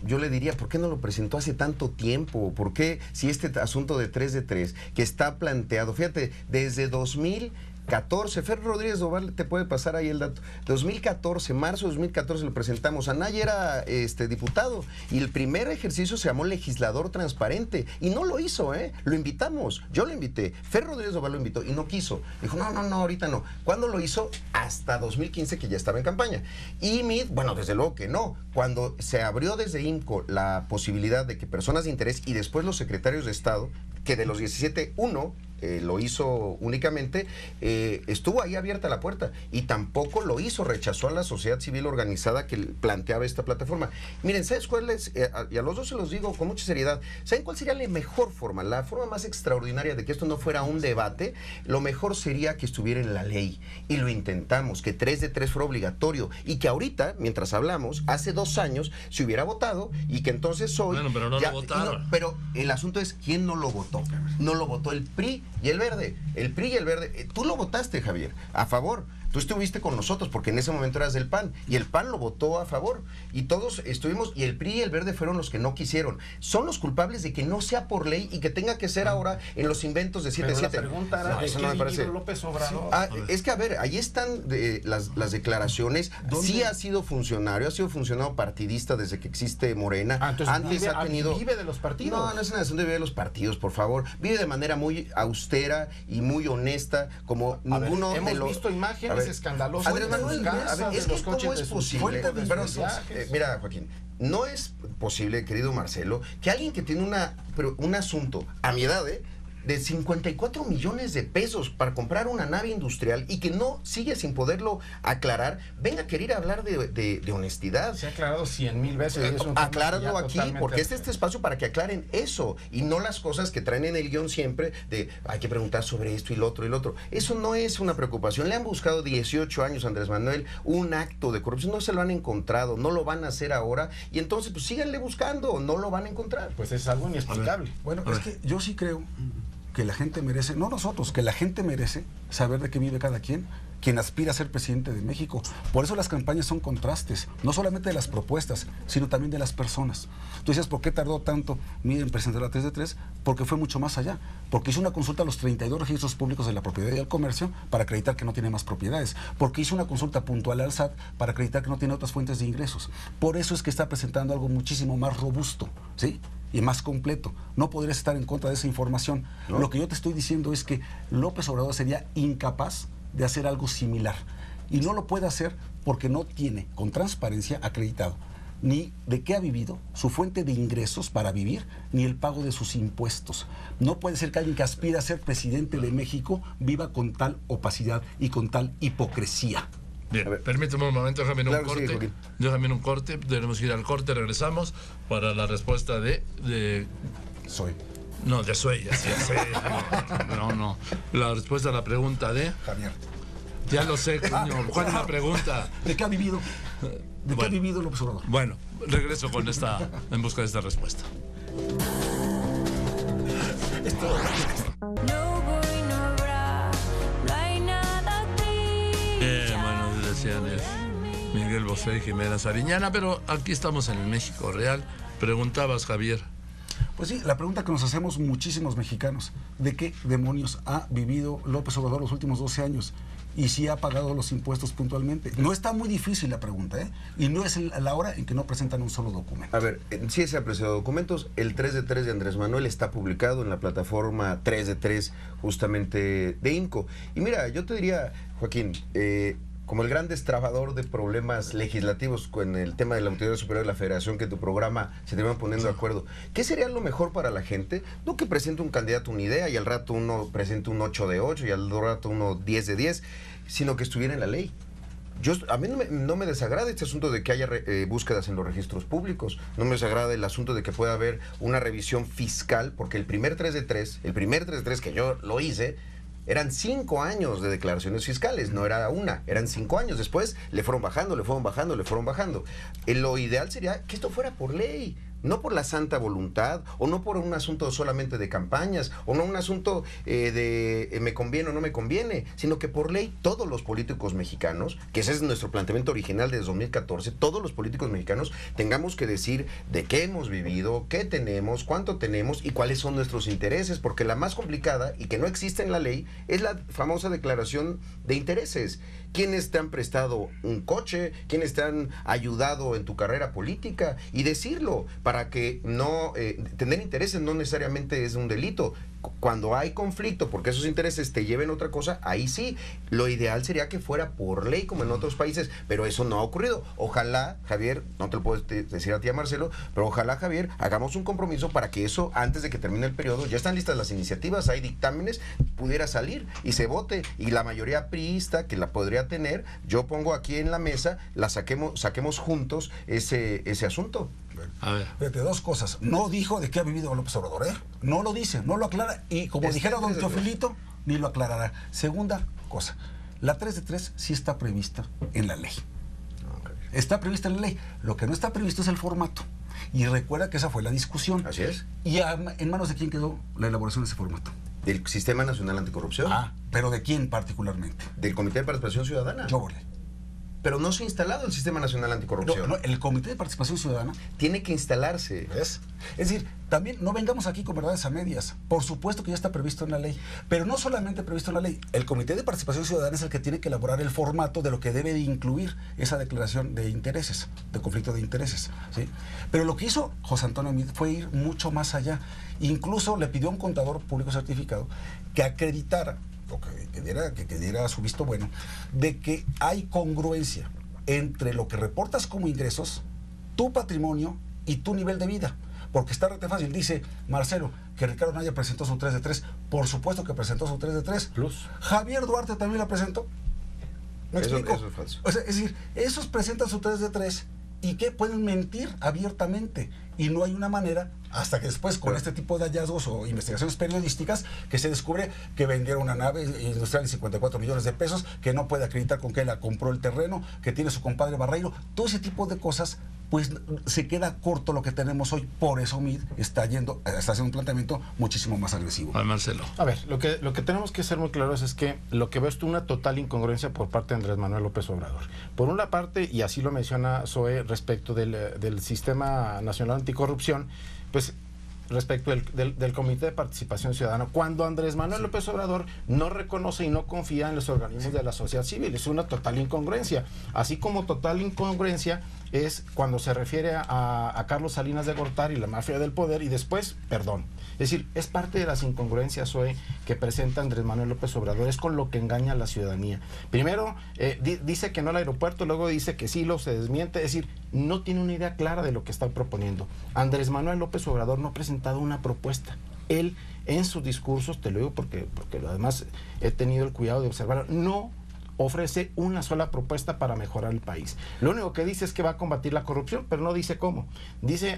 yo le diría, ¿por qué no lo presentó hace tanto tiempo? ¿Por qué si este asunto de 3 de 3 que está planteado, fíjate, desde 2014, Fer Rodríguez Doval te puede pasar ahí el dato, 2014, marzo de 2014 lo presentamos, Anaya era diputado y el primer ejercicio se llamó legislador transparente y no lo hizo, lo invitamos, yo lo invité, Fer Rodríguez Doval lo invitó y no quiso, dijo no, ahorita no. ¿Cuándo lo hizo? Hasta 2015 que ya estaba en campaña. Y Meade, bueno, desde luego que no, cuando se abrió desde IMCO la posibilidad de que personas de interés y después los secretarios de Estado, que de los 17, uno lo hizo únicamente, estuvo ahí abierta la puerta y tampoco lo hizo, rechazó a la sociedad civil organizada que planteaba esta plataforma. Miren, ¿sabes cuál es? Y a los dos se los digo con mucha seriedad, ¿saben cuál sería la mejor forma? La forma más extraordinaria de que esto no fuera un debate, lo mejor sería que estuviera en la ley, y lo intentamos, que 3 de 3 fuera obligatorio, y que ahorita, mientras hablamos, hace 2 años se hubiera votado, y que entonces hoy... Bueno, pero no lo votaron. Pero el asunto es, ¿quién no lo votó? No lo votó el PRI y el Verde. El PRI y el Verde. Tú lo votaste, Javier, a favor. Tú estuviste con nosotros porque en ese momento eras del PAN y el PAN lo votó a favor y todos estuvimos, y el PRI y el Verde fueron los que no quisieron. Son los culpables de que no sea por ley y que tenga que ser ahora en los inventos de 7-7. La pregunta era, eso no me parece. López Obrador. Es que, a ver, ahí están las declaraciones. ¿Dónde? Sí ha sido funcionario partidista desde que existe Morena. Antes antes vive de los partidos. No, no es una nación de vivir de los partidos, por favor. Vive de manera muy austera y muy honesta, como ninguno hemos de los... visto imágenes escandalosas. Andrés Manuel, es que ¿cómo es posible? Mira, Joaquín, no es posible, querido Marcelo, que alguien que tiene un asunto, a mi edad, de 54 millones de pesos para comprar una nave industrial y que no sigue sin poderlo aclarar, venga a querer hablar de honestidad. Se ha aclarado 100,000 veces. Acláralo aquí, porque es este espacio para que aclaren eso y no las cosas que traen en el guión siempre de hay que preguntar sobre esto y lo otro y lo otro. Eso no es una preocupación. Le han buscado 18 años a Andrés Manuel un acto de corrupción, no se lo han encontrado, no lo van a hacer ahora y entonces pues síganle buscando, no lo van a encontrar. Pues es algo inexplicable. Bueno, es que yo sí creo que la gente merece, no nosotros, que la gente merece saber de qué vive cada quien aspira a ser presidente de México. Por eso las campañas son contrastes, no solamente de las propuestas, sino también de las personas. Tú decías, ¿por qué tardó tanto en presentar la 3 de 3? Porque fue mucho más allá. Porque hizo una consulta a los 32 registros públicos de la propiedad y al comercio para acreditar que no tiene más propiedades. Porque hizo una consulta puntual al SAT para acreditar que no tiene otras fuentes de ingresos. Por eso es que está presentando algo muchísimo más robusto, ¿sí? Y más completo. No podrías estar en contra de esa información. ¿No? Lo que yo te estoy diciendo es que López Obrador sería incapaz de hacer algo similar. Y no lo puede hacer porque no tiene con transparencia acreditado ni de qué ha vivido, su fuente de ingresos para vivir, ni el pago de sus impuestos. No puede ser que alguien que aspira a ser presidente de México viva con tal opacidad y con tal hipocresía. Bien, permíteme un momento, déjame un corte. Sí, déjame un corte, debemos ir al corte, regresamos para la respuesta de Soy. No, de Soy, ya sé. No. La respuesta a la pregunta de Javier. Ya lo sé, coño. ¿Cuál es la pregunta? ¿De qué ha vivido? ¿De qué ha vivido López Obrador? Bueno, regreso con en busca de esta respuesta. Bueno, decían Miguel Bosé y Jimena Sariñana, pero aquí estamos en el México real. Preguntabas, Javier. Pues sí, la pregunta que nos hacemos muchísimos mexicanos, ¿de qué demonios ha vivido López Obrador los últimos 12 años? Y si ha pagado los impuestos puntualmente. No está muy difícil la pregunta, ¿eh? Y no es la hora en que no presentan un solo documento. A ver, sí se ha presentado documentos. El 3 de 3 de Andrés Manuel está publicado en la plataforma 3 de 3 justamente de INCO. Y mira, yo te diría, Joaquín, como el gran destrabador de problemas legislativos con el tema de la Autoridad Superior de la Federación, que tu programa se te va poniendo de acuerdo, ¿qué sería lo mejor para la gente? No que presente un candidato una idea y al rato uno presente un 8 de 8 y al rato uno 10 de 10, sino que estuviera en la ley. A mí no me desagrada este asunto de que haya búsquedas en los registros públicos, no me desagrada el asunto de que pueda haber una revisión fiscal, porque el primer 3 de 3 que yo lo hice, eran 5 años de declaraciones fiscales, no era una, eran 5 años. Después le fueron bajando. Lo ideal sería que esto fuera por ley, no por la santa voluntad, o no por un asunto solamente de campañas, o no un asunto de me conviene o no me conviene, sino que por ley todos los políticos mexicanos, que ese es nuestro planteamiento original desde 2014, todos los políticos mexicanos tengamos que decir de qué hemos vivido, qué tenemos, cuánto tenemos y cuáles son nuestros intereses, porque la más complicada y que no existe en la ley es la famosa declaración de intereses. ¿Quiénes te han prestado un coche? ¿Quiénes te han ayudado en tu carrera política? Y decirlo, para que no tener intereses no necesariamente es un delito. Cuando hay conflicto, porque esos intereses te lleven a otra cosa, ahí sí. Lo ideal sería que fuera por ley, como en otros países, pero eso no ha ocurrido. Ojalá, Javier, no te lo puedo decir a ti, a Marcelo, pero ojalá, Javier, hagamos un compromiso para que eso, antes de que termine el periodo, ya están listas las iniciativas, hay dictámenes, pudiera salir y se vote. Y la mayoría priista que la podría tener, yo pongo aquí en la mesa, saquemos juntos ese asunto. A ver. Fíjate, dos cosas. No dijo de qué ha vivido López Obrador, ¿eh? No lo dice, no lo aclara. Y como dijera don Teofilito, ni lo aclarará. Segunda cosa, la 3 de 3 sí está prevista en la ley. Okay. Está prevista en la ley. Lo que no está previsto es el formato. Y recuerda que esa fue la discusión. Así es. ¿Y en manos de quién quedó la elaboración de ese formato? Del Sistema Nacional Anticorrupción. ¿Pero de quién particularmente? Del Comité de Participación Ciudadana. Yo volé. Pero no se ha instalado el Sistema Nacional Anticorrupción. No, el Comité de Participación Ciudadana tiene que instalarse. ¿Ves? Es decir, también no vengamos aquí con verdades a medias. Por supuesto que ya está previsto en la ley. Pero no solamente previsto en la ley. El Comité de Participación Ciudadana es el que tiene que elaborar el formato de lo que debe de incluir esa declaración de intereses, de conflicto de intereses, ¿sí? Pero lo que hizo José Antonio Meade fue ir mucho más allá. Incluso le pidió a un contador público certificado que acreditara, o que diera su visto bueno, de que hay congruencia entre lo que reportas como ingresos, tu patrimonio y tu nivel de vida. Porque está rete fácil. Dice Marcelo que Ricardo Anaya presentó su 3 de 3. Por supuesto que presentó su 3 de 3. Plus. Javier Duarte también la presentó. ¿Me explico? Eso es falso. O sea, es decir, esos presentan su 3 de 3 y que pueden mentir abiertamente. Y no hay una manera, hasta que después con este tipo de hallazgos o investigaciones periodísticas, que se descubre que vendieron una nave industrial de 54 millones de pesos, que no puede acreditar con que la compró el terreno, que tiene su compadre Barreiro. Todo ese tipo de cosas, pues se queda corto lo que tenemos hoy. Por eso Meade está haciendo un planteamiento muchísimo más agresivo. Marcelo. A ver, lo que tenemos que ser muy claros es que lo que ves tú una total incongruencia por parte de Andrés Manuel López Obrador. Por una parte, y así lo menciona Zoe respecto del Sistema Nacional Anticorrupción, pues respecto del Comité de Participación Ciudadana, cuando Andrés Manuel López Obrador no reconoce y no confía en los organismos de la sociedad civil. Es una total incongruencia. Así como total incongruencia es cuando se refiere a Carlos Salinas de Gortari y la mafia del poder y después, perdón. Es decir, es parte de las incongruencias hoy que presenta Andrés Manuel López Obrador, es con lo que engaña a la ciudadanía. Primero dice que no al aeropuerto, luego dice que sí, se desmiente, es decir, no tiene una idea clara de lo que está proponiendo. Andrés Manuel López Obrador no ha presentado una propuesta. Él, en sus discursos, te lo digo porque además he tenido el cuidado de observarlo, no ofrece una sola propuesta para mejorar el país. Lo único que dice es que va a combatir la corrupción, pero no dice cómo.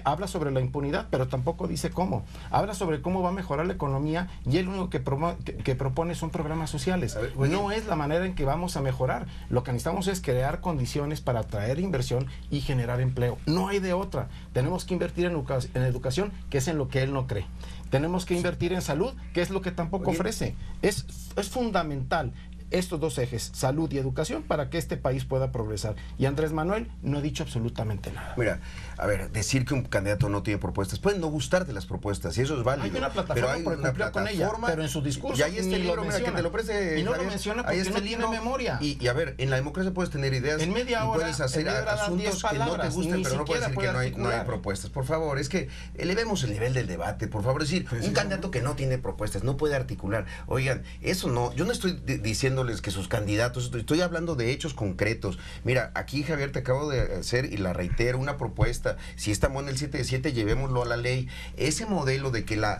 Habla sobre la impunidad, pero tampoco dice cómo. Habla sobre cómo va a mejorar la economía y él lo único que propone son programas sociales. No es la manera en que vamos a mejorar. Lo que necesitamos es crear condiciones para atraer inversión y generar empleo. No hay de otra. Tenemos que invertir en educación, que es en lo que él no cree. Tenemos que invertir en salud, que es lo que tampoco ofrece. Es fundamental estos dos ejes, salud y educación, para que este país pueda progresar. Y Andrés Manuel no ha dicho absolutamente nada. Mira, a ver, decir que un candidato no tiene propuestas, pueden no gustarte las propuestas, y eso es válido. Hay una plataforma por cumplir con ella, pero en su discurso y ahí está el libro, mira, que te lo preste, y no Javier, lo menciona porque no tiene memoria. Y a ver, en la democracia puedes tener ideas, en media hora, y puedes hacer asuntos que no te gusten, pero no puedes decir que no hay propuestas. Por favor, es que elevemos el nivel del debate, por favor. Es decir, un candidato que no tiene propuestas, no puede articular. Oigan, eso no, yo no estoy diciéndoles que sus candidatos, estoy hablando de hechos concretos. Mira, aquí, Javier, te acabo de hacer, y la reitero, una propuesta. Si está bueno el 7 de 7, llevémoslo a la ley. Ese modelo de que la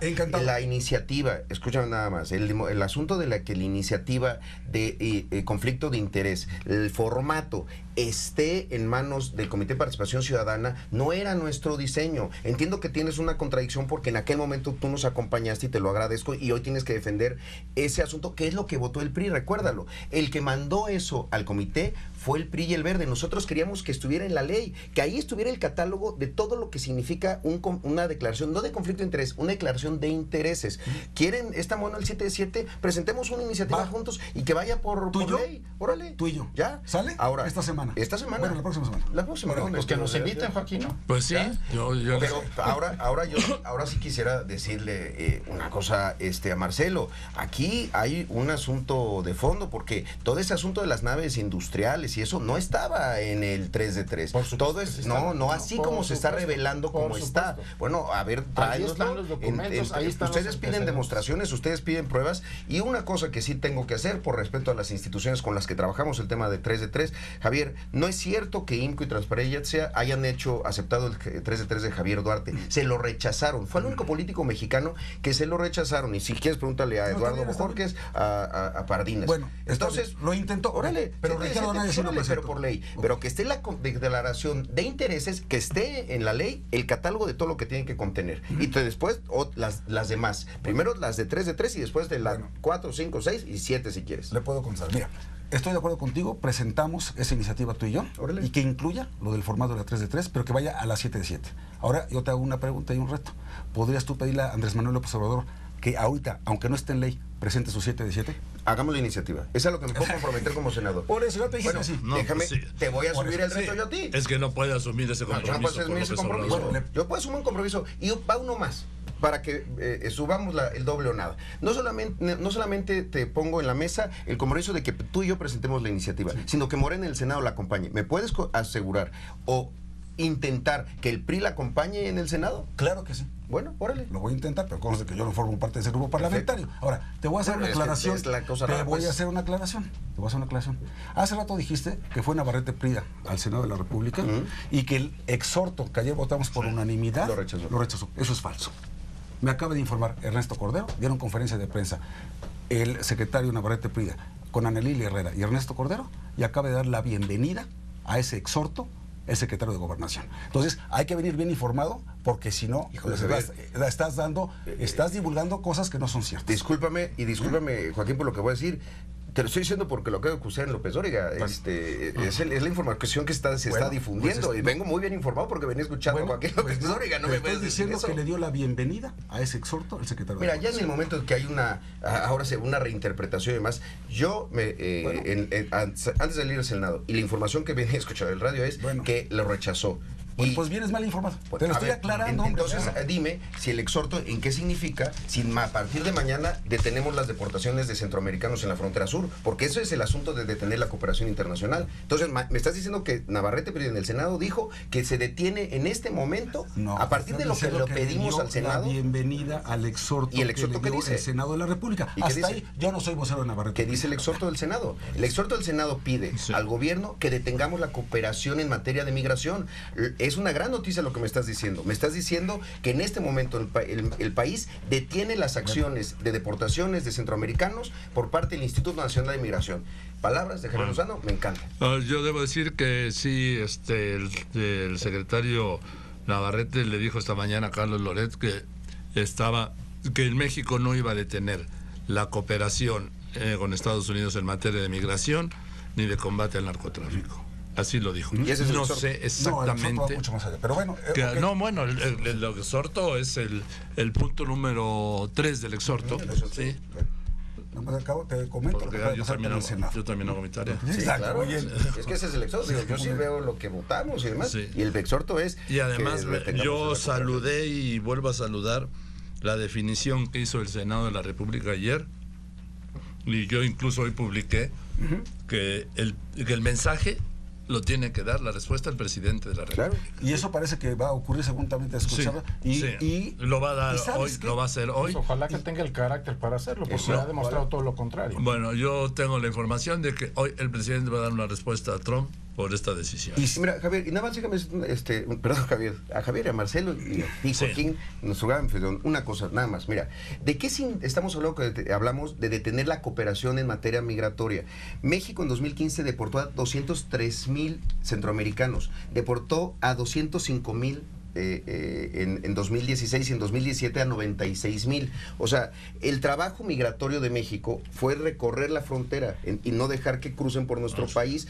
iniciativa, escúchame nada más, el asunto de la iniciativa de conflicto de interés, el formato esté en manos del Comité de Participación Ciudadana, no era nuestro diseño. Entiendo que tienes una contradicción porque en aquel momento tú nos acompañaste y te lo agradezco, y hoy tienes que defender ese asunto, que es lo que votó el PRI, recuérdalo. El que mandó eso al comité fue el PRI y el Verde. Nosotros queríamos que estuviera en la ley, que ahí estuviera el catálogo de todo lo que significa una declaración, no de conflicto de interés, una declaración de intereses. ¿Quieren esta mono el 7 de 7? Presentemos una iniciativa juntos y que vaya por ley. Órale. Tú y yo. ¿Ya? ¿Sale? Ahora. Esta semana. Bueno, la próxima semana. La próxima semana. Pues que nos inviten, Joaquín, ¿no? Pues sí. Pero ahora sí quisiera decirle una cosa a Marcelo. Aquí hay un asunto de fondo, porque todo ese asunto de las naves industriales y eso no estaba en el 3 de 3. Todo es así como se está revelando como está. Bueno, a ver, ahí están los documentos, ahí están. Ustedes piden demostraciones, ustedes piden pruebas, y una cosa que sí tengo que hacer por respeto a las instituciones con las que trabajamos el tema de 3 de 3, Javier, no es cierto que IMCO y Transparencia hayan aceptado el 3 de 3 de Javier Duarte. Se lo rechazaron. Fue el único político mexicano que se lo rechazaron. Y si quieres, pregúntale a Eduardo Bojorquez, a Pardines. Bueno, entonces lo intentó. Órale, pero Ricardo Anaya sí lo presentó. Pero por ley. Okay. Pero que esté la declaración de intereses, que esté en la ley el catálogo de todo lo que tienen que contener. Y después las demás. Primero las de 3 de 3 y después de la 4, 5, 6 y 7 si quieres. Le puedo contar. Mira, estoy de acuerdo contigo, presentamos esa iniciativa tú y yo, y que incluya lo del formato de la 3 de 3, pero que vaya a la 7 de 7. Ahora yo te hago una pregunta y un reto. ¿Podrías tú pedirle a Andrés Manuel López Obrador que ahorita, aunque no esté en ley, presente su 7 de 7? Hagamos la iniciativa. Es a lo que me puedo comprometer como senador. Por eso yo te dije Bueno, sí. No, déjame, pues sí. te voy a subir el reto yo a ti. Es que no puede asumir ese No, yo compromiso. no puedo asumir ese compromiso. Bueno, Yo puedo asumir un compromiso y va uno más para que subamos el doble o nada. No solamente te pongo en la mesa el compromiso de que tú y yo presentemos la iniciativa, sino que Morena en el Senado la acompañe. ¿Me puedes asegurar o intentar que el PRI la acompañe en el Senado? Claro que sí. Bueno, órale. Lo voy a intentar, pero conste que yo no formo parte de ese grupo parlamentario. Ahora, te voy a hacer una aclaración. Voy a hacer una aclaración. Hace rato dijiste que fue Navarrete Prida al Senado de la República y que el exhorto que ayer votamos por unanimidad Lo rechazó. Eso es falso. Me acaba de informar Ernesto Cordero, dieron conferencia de prensa el secretario Navarrete Prida con Ana Lilia Herrera y Ernesto Cordero, y acaba de dar la bienvenida a ese exhorto el secretario de Gobernación. Entonces, hay que venir bien informado, porque si no, estás divulgando cosas que no son ciertas. Discúlpame, Joaquín, por lo que voy a decir. Te lo estoy diciendo porque lo acabo de acusar en López Dóriga. Es la información que se está difundiendo. Pues y vengo muy bien informado porque venía escuchando a Joaquín López Dóriga. No me estoy diciendo que le dio la bienvenida a ese exhorto el secretario. Mira, ya en el momento en que hay una reinterpretación y demás, yo antes de salir al Senado, y la información que venía escuchando en el radio es que lo rechazó. Pues vienes mal informado. Te lo estoy aclarando. Entonces, dime si el exhorto, ¿en qué significa si a partir de mañana detenemos las deportaciones de centroamericanos en la frontera sur? Porque eso es el asunto de detener la cooperación internacional. Entonces, me estás diciendo que Navarrete en el Senado dijo que se detiene en este momento, a partir de lo que le pedimos al Senado. La bienvenida al exhorto. ¿Y el exhorto que qué dice? El Senado de la República. ¿Y qué dice? Ahí, yo no soy vocero de Navarrete. ¿Qué dice el exhorto del Senado? El exhorto del Senado pide al gobierno que detengamos la cooperación en materia de migración. Es una gran noticia lo que me estás diciendo. Me estás diciendo que en este momento el país detiene las acciones de deportaciones de centroamericanos por parte del Instituto Nacional de Migración. Palabras de Javier Lozano, me encanta. Yo debo decir que sí, el secretario Navarrete le dijo esta mañana a Carlos Loret que en México no iba a detener la cooperación con Estados Unidos en materia de migración ni de combate al narcotráfico. Así lo dijo. ¿Y ese es no sé exactamente. No, mucho más allá. Pero bueno, el exhorto es el punto número 3 del exhorto. Sí. Te comento. Porque yo también hago mi tarea. Sí, claro. Es que ese es el exhorto. Yo sí veo lo que votamos y demás. Sí. Y el exhorto es. Y además, yo saludé y vuelvo a saludar la definición que hizo el Senado de la República ayer. Y yo incluso hoy publiqué que el mensaje lo tiene que dar la respuesta al presidente de la República. Claro. Y eso parece que va a ocurrir, según también te escuchaba. Y lo va a dar hoy, lo va a hacer hoy. Pues ojalá que tenga el carácter para hacerlo, porque ha demostrado todo lo contrario. Bueno, yo tengo la información de que hoy el presidente va a dar una respuesta a Trump por esta decisión. Y mira, Javier, y nada más déjame, perdón, Javier, a Marcelo y Joaquín, nuestro gran anfitrión, una cosa, nada más, mira, ¿de qué estamos hablando? Hablamos de detener la cooperación en materia migratoria. México en 2015 deportó a 203,000 centroamericanos, deportó a 205,000 en 2016 y en 2017 a 96,000. O sea, el trabajo migratorio de México fue recorrer la frontera y no dejar que crucen por nuestro país,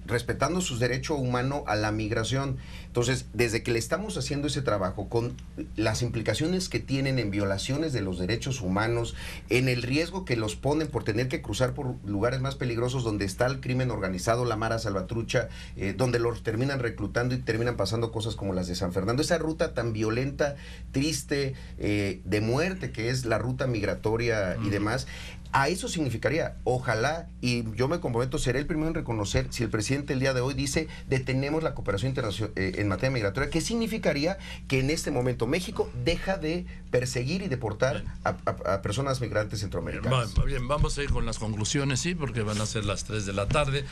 respetando su derecho humano a la migración. Entonces, desde que le estamos haciendo ese trabajo, con las implicaciones que tienen en violaciones de los derechos humanos, en el riesgo que los ponen por tener que cruzar por lugares más peligrosos donde está el crimen organizado, la Mara Salvatrucha, donde los terminan reclutando y terminan pasando cosas como las de San Fernando. Esa ruta tan violenta, triste, de muerte que es la ruta migratoria y demás, a eso significaría, ojalá, y yo me comprometo, seré el primero en reconocer, si el presidente el día de hoy dice, detenemos la cooperación internacional en materia migratoria, ¿qué significaría? Que en este momento México deja de perseguir y deportar a personas migrantes centroamericanas. Bien, vamos a ir con las conclusiones, sí, porque van a ser las 3 de la tarde.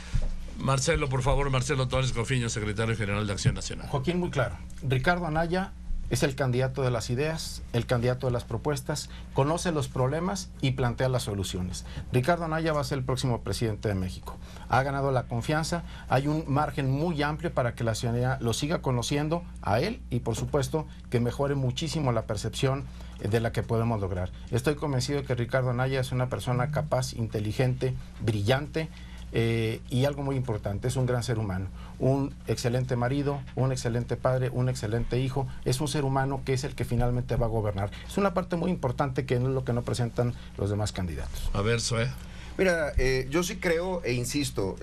Marcelo, por favor, Marcelo Torres Cofiño, secretario general de Acción Nacional. Joaquín, muy claro. Ricardo Anaya es el candidato de las ideas, el candidato de las propuestas, conoce los problemas y plantea las soluciones. Ricardo Anaya va a ser el próximo presidente de México. Ha ganado la confianza, hay un margen muy amplio para que la ciudadanía lo siga conociendo a él y, por supuesto, que mejore muchísimo la percepción de la que podemos lograr. Estoy convencido de que Ricardo Anaya es una persona capaz, inteligente, brillante. Y algo muy importante, es un gran ser humano, un excelente marido, un excelente padre, un excelente hijo, es un ser humano que es el que finalmente va a gobernar. Es una parte muy importante que no es lo que no presentan los demás candidatos. A ver, Zoe. Mira, yo sí creo e insisto,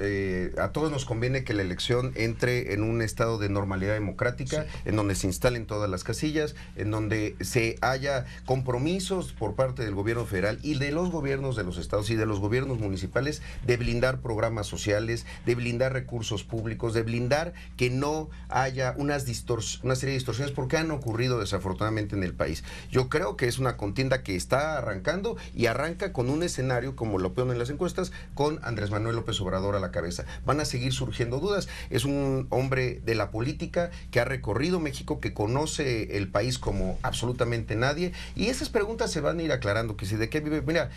a todos nos conviene que la elección entre en un estado de normalidad democrática, sí, en donde se instalen todas las casillas, en donde se haya compromisos por parte del gobierno federal y de los gobiernos de los estados y de los gobiernos municipales de blindar programas sociales, de blindar recursos públicos, de blindar que no haya una serie de distorsiones porque han ocurrido desafortunadamente en el país. Yo creo que es una contienda que está arrancando y arranca con un escenario como lo ponen las encuestas, con Andrés Manuel López Obrador a la cabeza. Van a seguir surgiendo dudas. Es un hombre de la política que ha recorrido México, que conoce el país como absolutamente nadie, y esas preguntas se van a ir aclarando, que si de qué vive. Mira,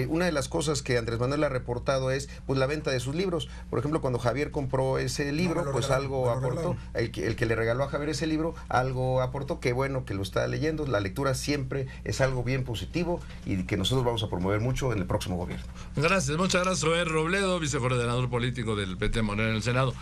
una de las cosas que Andrés Manuel ha reportado es pues la venta de sus libros. Por ejemplo, cuando Javier compró ese libro, pues algo aportó. El que le regaló a Javier ese libro, algo aportó. Qué bueno que lo está leyendo. La lectura siempre es algo bien positivo y que nosotros vamos a promover mucho en el próximo gobierno. Gracias, muchas gracias, Zoé Robledo, vicecoordinador político del PT Morena en el Senado.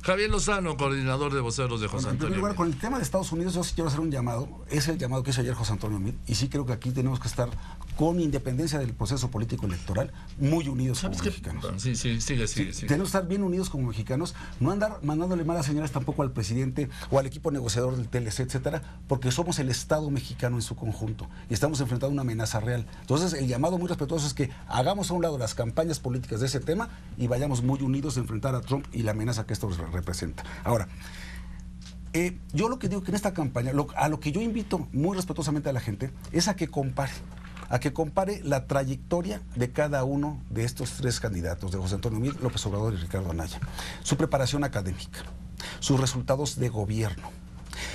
Javier Lozano, coordinador de voceros de José Antonio. En primer lugar, con el tema de Estados Unidos, yo sí quiero hacer un llamado. Es el llamado que hizo ayer José Antonio Meade, y sí creo que aquí tenemos que estar, con independencia del proceso político electoral, muy unidos como mexicanos. Sí, sigue. Tenemos que estar bien unidos como mexicanos, no andar mandándole malas señales tampoco al presidente o al equipo negociador del TLC, etcétera, porque somos el Estado mexicano en su conjunto y estamos enfrentando una amenaza real. Entonces, el llamado muy respetuoso es que hagamos a un lado las campañas políticas de ese tema y vayamos muy unidos a enfrentar a Trump y la amenaza que esto representa. Ahora, yo lo que digo que en esta campaña, a lo que yo invito muy respetuosamente a la gente, es a que compare la trayectoria de cada uno de estos tres candidatos, de José Antonio Meade, López Obrador y Ricardo Anaya, su preparación académica, sus resultados de gobierno,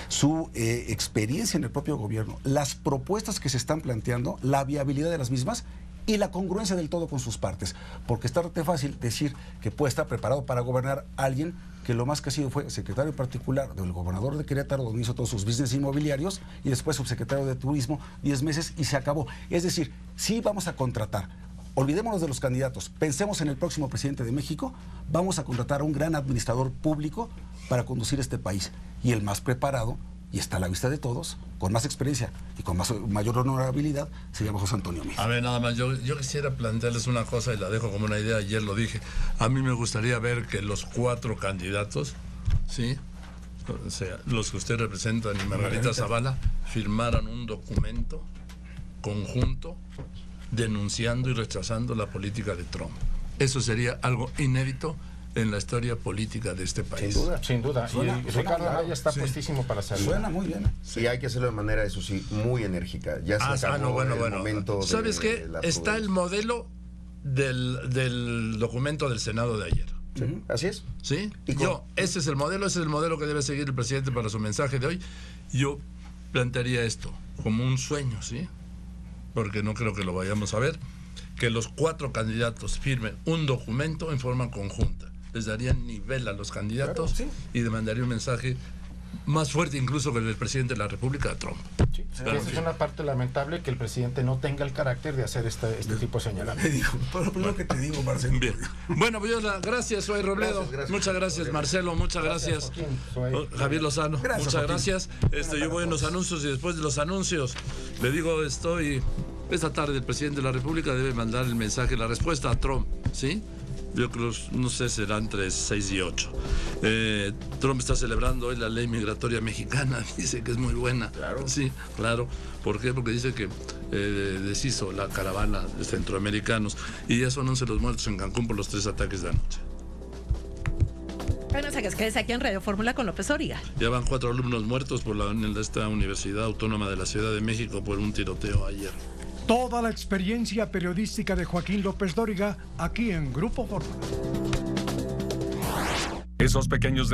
su experiencia en el propio gobierno, las propuestas que se están planteando, la viabilidad de las mismas y la congruencia del todo con sus partes, porque es bastante fácil decir que puede estar preparado para gobernar alguien que lo más que ha sido fue secretario particular del gobernador de Querétaro, donde hizo todos sus business inmobiliarios, y después subsecretario de Turismo 10 meses y se acabó. Es decir, sí vamos a contratar. Olvidémonos de los candidatos, pensemos en el próximo presidente de México, vamos a contratar a un gran administrador público para conducir este país, y el más preparado, y está a la vista de todos, con más experiencia y con mayor honorabilidad, se llama José Antonio Meade. A ver, nada más, yo quisiera plantearles una cosa y la dejo como una idea, ayer lo dije. A mí me gustaría ver que los 4 candidatos, ¿sí?, o sea, los que usted representan y Margarita Zavala, firmaran un documento conjunto denunciando y rechazando la política de Trump. Eso sería algo inédito en la historia política de este país. Sin duda. Y Ricardo Anaya está puestísimo para hacerlo. Suena muy bien. Sí, hay que hacerlo de manera, eso sí, muy enérgica. Ya se acabó el momento. ¿Sabes qué? Está el modelo del documento del Senado de ayer. Sí, así es. ¿Sí? Ese es el modelo que debe seguir el presidente para su mensaje de hoy. Yo plantearía esto como un sueño, ¿sí? Porque no creo que lo vayamos a ver, que los 4 candidatos firmen un documento en forma conjunta. Les darían nivel a los candidatos, claro, sí, y demandaría un mensaje más fuerte incluso que el del presidente de la República, Trump. Sí, claro, es una parte lamentable que el presidente no tenga el carácter de hacer este tipo de señalamientos. Lo que te digo, Marcelo. Bien. Bueno, pues gracias, Zoé Robledo. Gracias. Muchas gracias, Marcelo. Muchas gracias. Javier Lozano. Muchas gracias. Yo voy en los anuncios y después de los anuncios le digo, esta tarde el presidente de la República debe mandar el mensaje, la respuesta a Trump, ¿sí? Yo creo, no sé, será entre 6 y 8. Trump está celebrando hoy la ley migratoria mexicana, dice que es muy buena. Claro. Sí, claro. ¿Por qué? Porque dice que deshizo la caravana de centroamericanos y ya son 11 los muertos en Cancún por los 3 ataques de anoche. Bueno, que quédese aquí en Radio Fórmula con López Origa. Ya van 4 alumnos muertos por esta Universidad Autónoma de la Ciudad de México por un tiroteo ayer. Toda la experiencia periodística de Joaquín López Dóriga aquí en Grupo Fórmula. Esos pequeños